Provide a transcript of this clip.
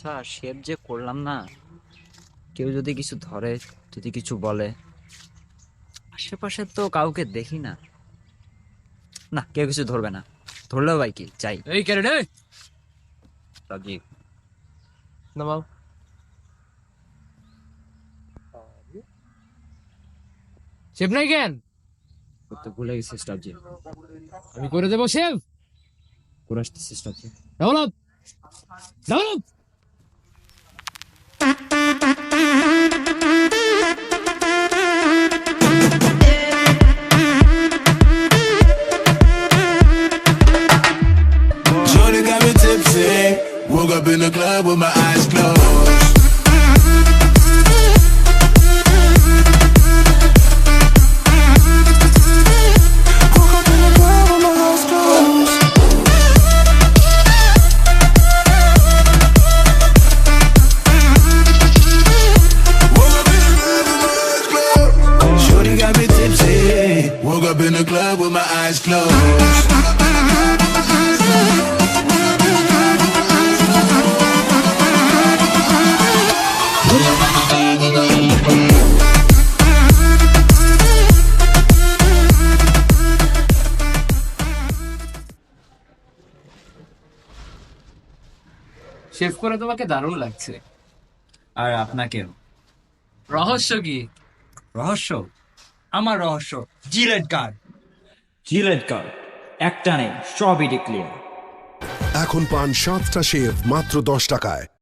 আচ্ছা, শেভ যে করলাম না, কেউ যদি কিছু ধরে, যদি কিছু বলে, আশেপাশে তো কাউকে দেখি না। না, কেউ কিছু ধরবে না। ধরলেও ভাই কি চাই। এই ক্যারেট রাজীব, নামাও। শেভ নাই কেন? করতে ভুলে গেছিস রাজীব। আমি করে দেবো শেভ। করে আসতেছিস Rajiv. Develop develop. Shorty got me tipsy. Woke up in the club with my eyes closed. Woke up in the club with my eyes closed. Woke up in the club with my eyes closed. Shorty got me tipsy. Woke up in the club with my eyes closed. Shave করে তোমাকে দারুণ লাগছে। আর আপনাকেও। রহস্য কি? রহস্য? আমার রহস্য জিলেট কার্ড। একটা নেই, সবই ক্লিয়ার। এখন পান 7টা শেভ মাত্র 10 টাকায়।